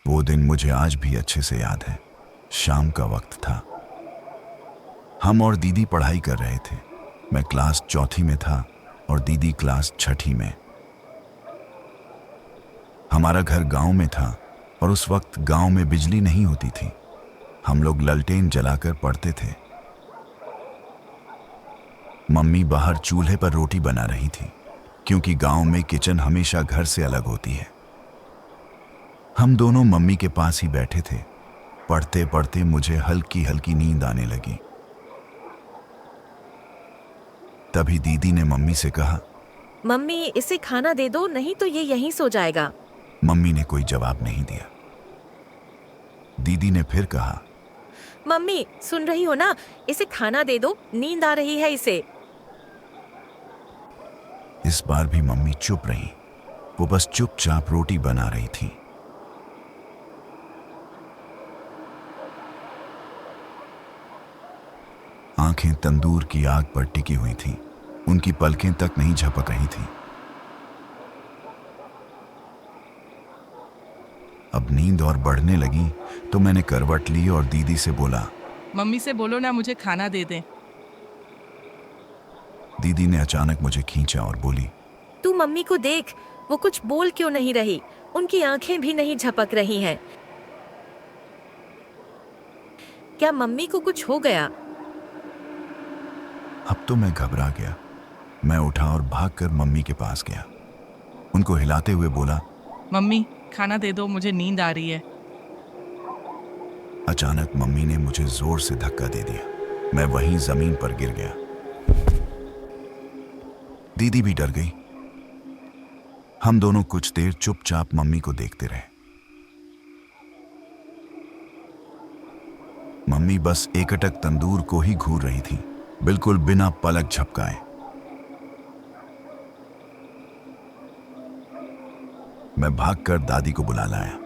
वो दिन मुझे आज भी अच्छे से याद है। शाम का वक्त था। हम और दीदी पढ़ाई कर रहे थे। मैं क्लास चौथी में था और दीदी क्लास छठी में। हमारा घर गांव में था और उस वक्त गांव में बिजली नहीं होती थी। हम लोग ललटेन जलाकर पढ़ते थे। मम्मी बाहर चूल्हे पर रोटी बना रही थी, क्योंकि गांव में किचन हमेशा घर से अलग होती है। हम दोनों मम्मी के पास ही बैठे थे। पढ़ते पढ़ते मुझे हल्की हल्की नींद आने लगी। तभी दीदी ने मम्मी से कहा, मम्मी इसे खाना दे दो, नहीं तो ये यहीं सो जाएगा। मम्मी ने कोई जवाब नहीं दिया। दीदी ने फिर कहा, मम्मी सुन रही हो ना, इसे खाना दे दो, नींद आ रही है इसे। इस बार भी मम्मी चुप रही। वो बस चुपचाप रोटी बना रही थी। आंखें तंदूर की आग पर टिकी हुई थीं। उनकी पलकें तक नहीं झपक रही थीं। अब नींद और बढ़ने लगी तो मैंने करवट ली और दीदी से बोला, मम्मी से बोलो ना मुझे खाना दे दें। दीदी ने अचानक मुझे खींचा और बोली, तू मम्मी को देख, वो कुछ बोल क्यों नहीं रही? उनकी आंखें भी नहीं झपक रही हैं। क्या मम्मी को कुछ हो गया? अब तो मैं घबरा गया। मैं उठा और भागकर मम्मी के पास गया। उनको हिलाते हुए बोला, मम्मी खाना दे दो, मुझे नींद आ रही है। अचानक मम्मी ने मुझे जोर से धक्का दे दिया। मैं वहीं जमीन पर गिर गया। दीदी भी डर गई। हम दोनों कुछ देर चुपचाप मम्मी को देखते रहे। मम्मी बस एकटक तंदूर को ही घूर रही थी, बिल्कुल बिना पलक झपकाए। मैं भागकर दादी को बुला लाया।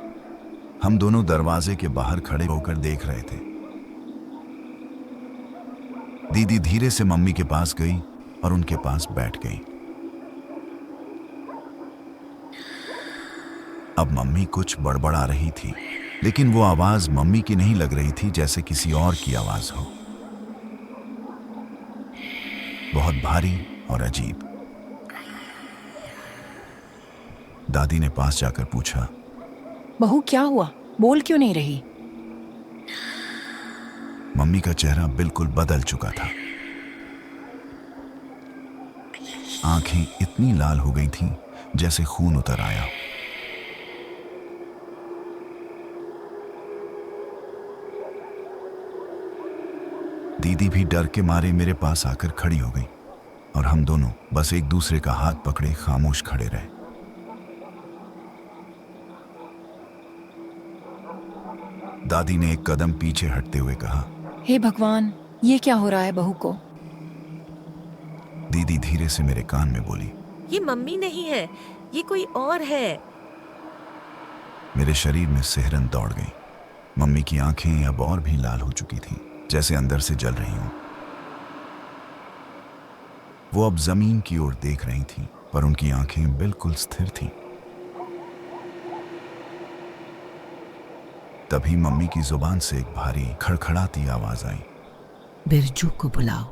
हम दोनों दरवाजे के बाहर खड़े होकर देख रहे थे। दीदी धीरे से मम्मी के पास गई और उनके पास बैठ गई। अब मम्मी कुछ बड़बड़ा रही थी, लेकिन वो आवाज मम्मी की नहीं लग रही थी, जैसे किसी और की आवाज हो। बहुत भारी और अजीब। दादी ने पास जाकर पूछा, बहू क्या हुआ? बोल क्यों नहीं रही? मम्मी का चेहरा बिल्कुल बदल चुका था। आंखें इतनी लाल हो गई थीं जैसे खून उतर आया। दीदी भी डर के मारे मेरे पास आकर खड़ी हो गई और हम दोनों बस एक दूसरे का हाथ पकड़े खामोश खड़े रहे। दादी ने एक कदम पीछे हटते हुए कहा, हे भगवान, ये क्या हो रहा है बहू को? दीदी धीरे से मेरे कान में बोली, ये मम्मी नहीं है, ये कोई और है। मेरे शरीर में सिहरन दौड़ गई। मम्मी की आंखें अब और भी लाल हो चुकी थीं, जैसे अंदर से जल रही हों। वो अब जमीन की ओर देख रही थीं, पर उनकी आंखें बिल्कुल स्थिर थीं। तभी मम्मी की जुबान से एक भारी खड़खड़ाती आवाज आई, बिरजू को बुलाओ।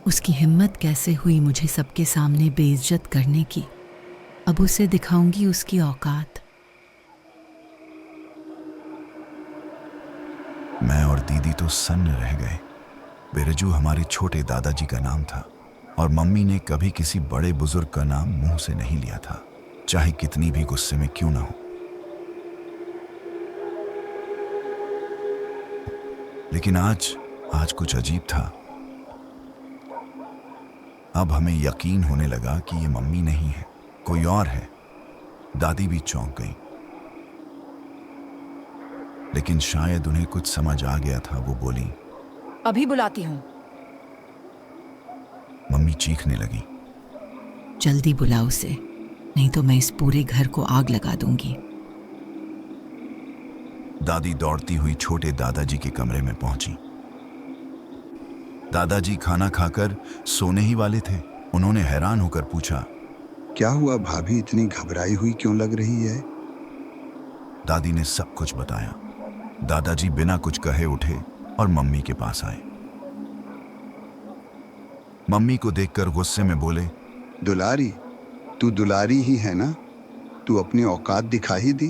उसकी हिम्मत कैसे हुई मुझे सबके सामने बेइज्जत करने की। अब उसे दिखाऊंगी उसकी औकात। मैं और दीदी तो सन्न रह गए। बिरजू हमारे छोटे दादाजी का नाम था और मम्मी ने कभी किसी बड़े बुजुर्ग का नाम मुंह से नहीं लिया था, चाहे कितनी भी गुस्से में क्यों ना हो। लेकिन आज कुछ अजीब था। अब हमें यकीन होने लगा कि ये मम्मी नहीं है, कोई और है। दादी भी चौंक गई, लेकिन शायद उन्हें कुछ समझ आ गया था। वो बोली, अभी बुलाती हूँ। मम्मी चीखने लगी, जल्दी बुलाओ उसे, नहीं तो मैं इस पूरे घर को आग लगा दूंगी। दादी दौड़ती हुई छोटे दादाजी के कमरे में पहुंची। दादाजी खाना खाकर सोने ही वाले थे। उन्होंने हैरान होकर पूछा, क्या हुआ भाभी, इतनी घबराई हुई क्यों लग रही है? दादी ने सब कुछ बताया। दादाजी बिना कुछ कहे उठे और मम्मी के पास आए। मम्मी को देखकर गुस्से में बोले, दुलारी, तू दुलारी ही है ना? तू अपनी औकात दिखा ही दी।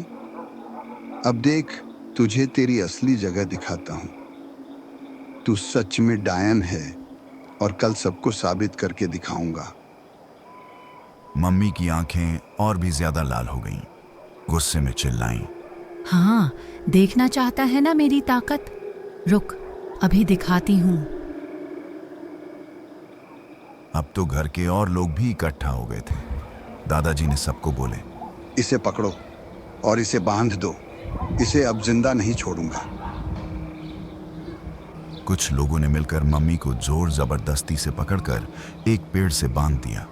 अब देख, तुझे तेरी असली जगह दिखाता हूं। तू सच में डायन है और कल सबको साबित करके दिखाऊंगा। मम्मी की आंखें और भी ज्यादा लाल हो गईं। गुस्से में चिल्लाईं, हाँ, देखना चाहता है ना मेरी ताकत? रुक, अभी दिखाती हूँ। अब तो घर के और लोग भी इकट्ठा हो गए थे। दादाजी ने सबको बोले, इसे पकड़ो और इसे बांध दो। इसे अब जिंदा नहीं छोड़ूंगा। कुछ लोगों ने मिलकर मम्मी को जोर जबरदस्ती से पकड़कर एक पेड़ से बांध दिया।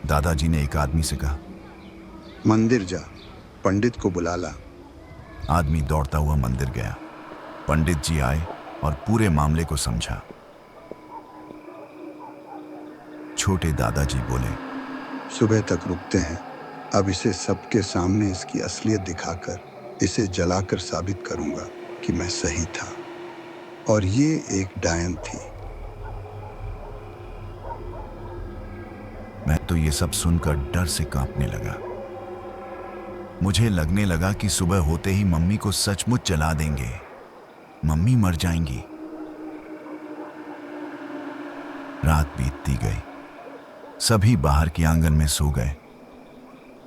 दादाजी ने एक आदमी से कहा, मंदिर जा, पंडित को बुला ला। आदमी दौड़ता हुआ मंदिर गया। पंडित जी आए और पूरे मामले को समझा। छोटे दादाजी बोले, सुबह तक रुकते हैं। अब इसे सबके सामने इसकी असलियत दिखाकर इसे जलाकर साबित करूंगा कि मैं सही था और ये एक डायन थी। मैं तो ये सब सुनकर डर से कांपने लगा। मुझे लगने लगा कि सुबह होते ही मम्मी को सचमुच जला देंगे। मम्मी मर जाएंगी। रात बीतती गई। सभी बाहर के आंगन में सो गए।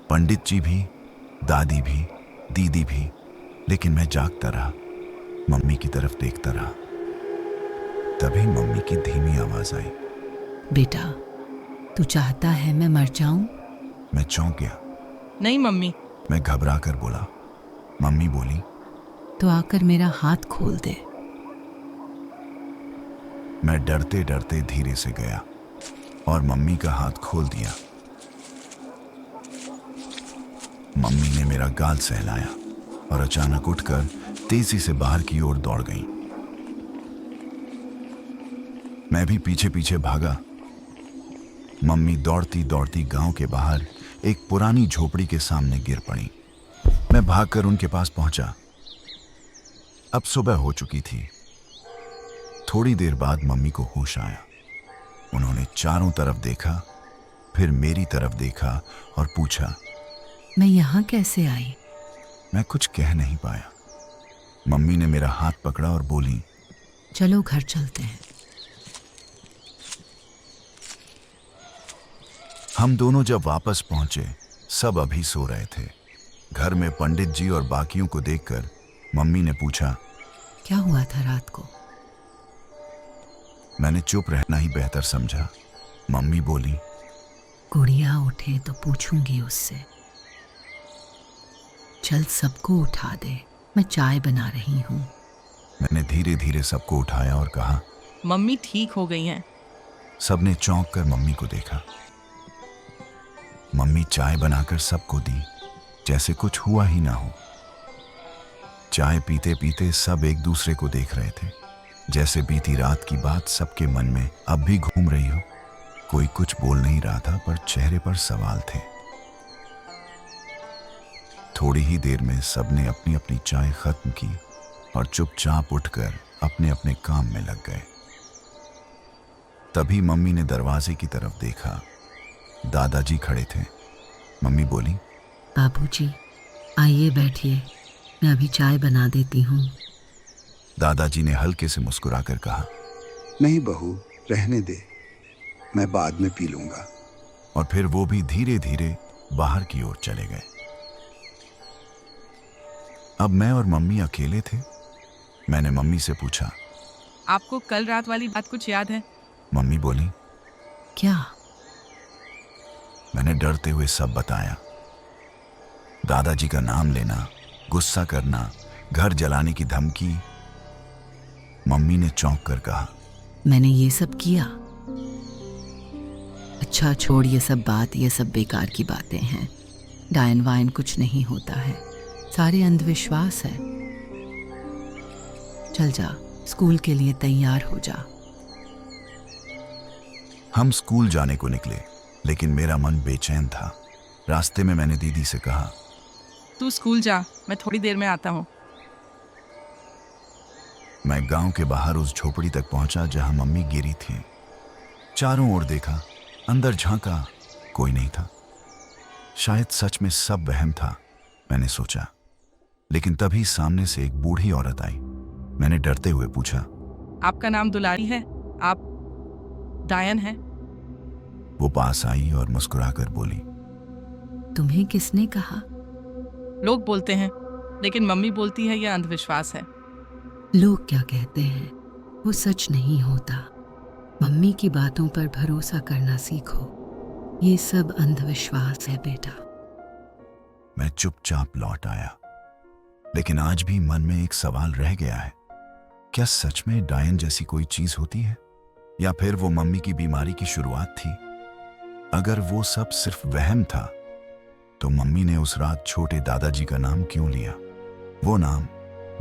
पंडित जी भी, दादी भी, दीदी भी। लेकिन मैं जागता रहा, मम्मी की तरफ देखता रहा। तभी मम्मी की धीमी आवाज आई, बेटा, तू चाहता है मैं मर जाऊं? मैं चौंक गया। नहीं मम्मी। मैं घबरा कर बोला। मम्मी बोली, तो आकर मेरा हाथ खोल दे। मैं डरते डरते धीरे से गया और मम्मी का हाथ खोल दिया। मम्मी ने मेरा गाल सहलाया और अचानक उठकर तेजी से बाहर की ओर दौड़ गई। मैं भी पीछे पीछे भागा। मम्मी दौड़ती दौड़ती गांव के बाहर एक पुरानी झोपड़ी के सामने गिर पड़ी। मैं भागकर उनके पास पहुंचा। अब सुबह हो चुकी थी। थोड़ी देर बाद मम्मी को होश आया। उन्होंने चारों तरफ देखा, फिर मेरी तरफ देखा और पूछा, मैं यहाँ कैसे आई? मैं कुछ कह नहीं पाया। मम्मी ने मेरा हाथ पकड़ा और बोली, चलो घर चलते हैं। हम दोनों जब वापस पहुंचे, सब अभी सो रहे थे। घर में पंडित जी और बाकियों को देखकर मम्मी ने पूछा, क्या हुआ था रात को? मैंने चुप रहना ही बेहतर समझा। मम्मी बोली, गुड़िया उठे तो पूछूंगी उससे। चल सबको उठा दे, मैं चाय बना रही हूँ। मैंने धीरे धीरे सबको उठाया और कहा, मम्मी ठीक हो गई हैं। सबने चौंक कर मम्मी को देखा। मम्मी चाय बनाकर सबको दी, जैसे कुछ हुआ ही ना हो। चाय पीते पीते सब एक दूसरे को देख रहे थे, जैसे बीती रात की बात सबके मन में अब भी घूम रही हो। कोई कुछ बोल नहीं रहा था, पर चेहरे पर सवाल थे। थोड़ी ही देर में सबने अपनी अपनी चाय खत्म की और चुपचाप उठकर अपने अपने काम में लग गए। तभी मम्मी ने दरवाजे की तरफ देखा। दादाजी खड़े थे। मम्मी बोली, बाबूजी, आइए बैठिए, मैं अभी चाय बना देती हूँ। दादाजी ने हल्के से मुस्कुराकर कहा, नहीं बहू, रहने दे, मैं बाद में पी लूंगा। और फिर वो भी धीरे धीरे बाहर की ओर चले गए। अब मैं और मम्मी अकेले थे। मैंने मम्मी से पूछा, आपको कल रात वाली बात कुछ याद है? मम्मी बोली, क्या? मैंने डरते हुए सब बताया। दादाजी का नाम लेना, गुस्सा करना, घर जलाने की धमकी। मम्मी ने चौंक कर कहा, मैंने ये सब किया? अच्छा छोड़ ये सब बात, ये सब बेकार की बातें हैं। डायन वायन कुछ नहीं होता है, सारे अंधविश्वास है। चल जा, स्कूल के लिए तैयार हो जा। हम स्कूल जाने को निकले, लेकिन मेरा मन बेचैन था। रास्ते में मैंने दीदी से कहा, तू स्कूल जा, मैं थोड़ी देर में आता हूँ। मैं गांव के बाहर उस झोपड़ी तक पहुंचा जहां मम्मी गिरी थी। चारों ओर देखा, अंदर झांका, कोई नहीं था। शायद सच में सब वहम था, मैंने सोचा। लेकिन तभी सामने से एक बूढ़ी औरत आई। मैंने डरते हुए पूछा, आपका नाम दुलारी है? आप डायन हैं? वो पास आई और मुस्कुराकर बोली, तुम्हें किसने कहा? लोग बोलते हैं, लेकिन मम्मी बोलती है यह अंधविश्वास है। लोग क्या कहते हैं वो सच नहीं होता। मम्मी की बातों पर भरोसा करना सीखो। ये सब अंधविश्वास है बेटा। मैं चुपचाप लौट आया। लेकिन आज भी मन में एक सवाल रह गया है, क्या सच में डायन जैसी कोई चीज होती है, या फिर वो मम्मी की बीमारी की शुरुआत थी? अगर वो सब सिर्फ वहम था, तो मम्मी ने उस रात छोटे दादाजी का नाम क्यों लिया? वो नाम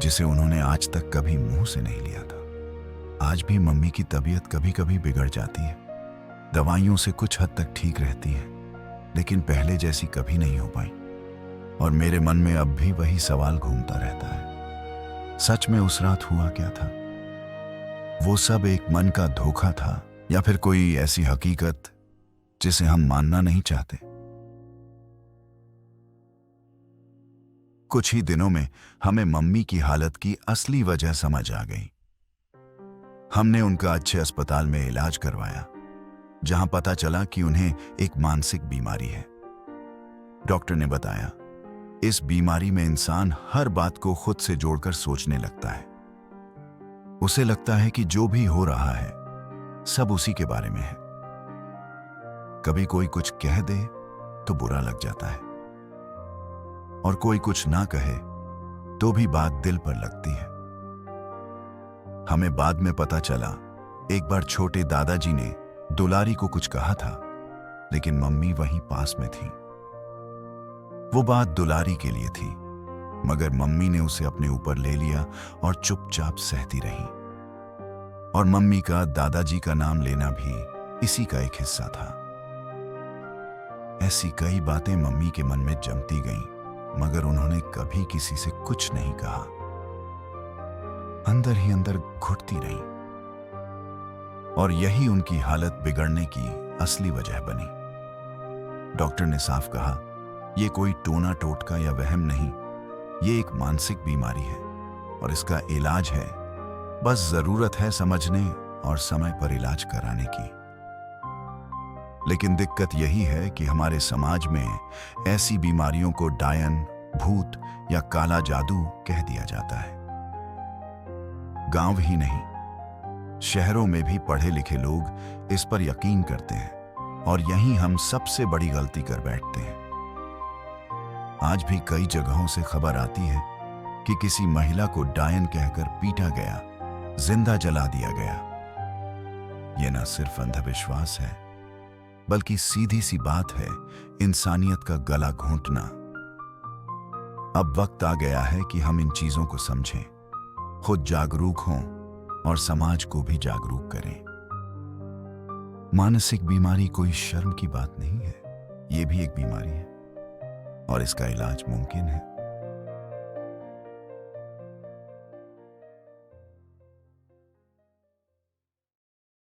जिसे उन्होंने आज तक कभी मुंह से नहीं लिया था। आज भी मम्मी की तबीयत कभी कभी बिगड़ जाती है, दवाइयों से कुछ हद तक ठीक रहती है, लेकिन पहले जैसी कभी नहीं हो पाई। और मेरे मन में अब भी वही सवाल घूमता रहता है, सच में उस रात हुआ क्या था? वो सब एक मन का धोखा था, या फिर कोई ऐसी हकीकत जिसे हम मानना नहीं चाहते? कुछ ही दिनों में हमें मम्मी की हालत की असली वजह समझ आ गई। हमने उनका अच्छे अस्पताल में इलाज करवाया, जहां पता चला कि उन्हें एक मानसिक बीमारी है। डॉक्टर ने बताया, इस बीमारी में इंसान हर बात को खुद से जोड़कर सोचने लगता है। उसे लगता है कि जो भी हो रहा है सब उसी के बारे में है। कभी कोई कुछ कह दे तो बुरा लग जाता है, और कोई कुछ ना कहे तो भी बात दिल पर लगती है। हमें बाद में पता चला, एक बार छोटे दादाजी ने दुलारी को कुछ कहा था, लेकिन मम्मी वहीं पास में थी। वो बात दुलारी के लिए थी, मगर मम्मी ने उसे अपने ऊपर ले लिया और चुपचाप सहती रही। और मम्मी का दादाजी का नाम लेना भी इसी का एक हिस्सा था। ऐसी कई बातें मम्मी के मन में जमती गईं, मगर उन्होंने कभी किसी से कुछ नहीं कहा। अंदर ही अंदर घुटती रही, और यही उनकी हालत बिगड़ने की असली वजह बनी। डॉक्टर ने साफ कहा, यह कोई टोना टोटका या वहम नहीं, ये एक मानसिक बीमारी है और इसका इलाज है। बस जरूरत है समझने और समय पर इलाज कराने की। लेकिन दिक्कत यही है कि हमारे समाज में ऐसी बीमारियों को डायन, भूत या काला जादू कह दिया जाता है। गांव ही नहीं, शहरों में भी पढ़े लिखे लोग इस पर यकीन करते हैं, और यहीं हम सबसे बड़ी गलती कर बैठते हैं। आज भी कई जगहों से खबर आती है कि किसी महिला को डायन कहकर पीटा गया, जिंदा जला दिया गया। यह न सिर्फ अंधविश्वास है, बल्कि सीधी सी बात है इंसानियत का गला घोंटना। अब वक्त आ गया है कि हम इन चीजों को समझें, खुद जागरूक हों और समाज को भी जागरूक करें। मानसिक बीमारी कोई शर्म की बात नहीं है, ये भी एक बीमारी है, और इसका इलाज मुमकिन है।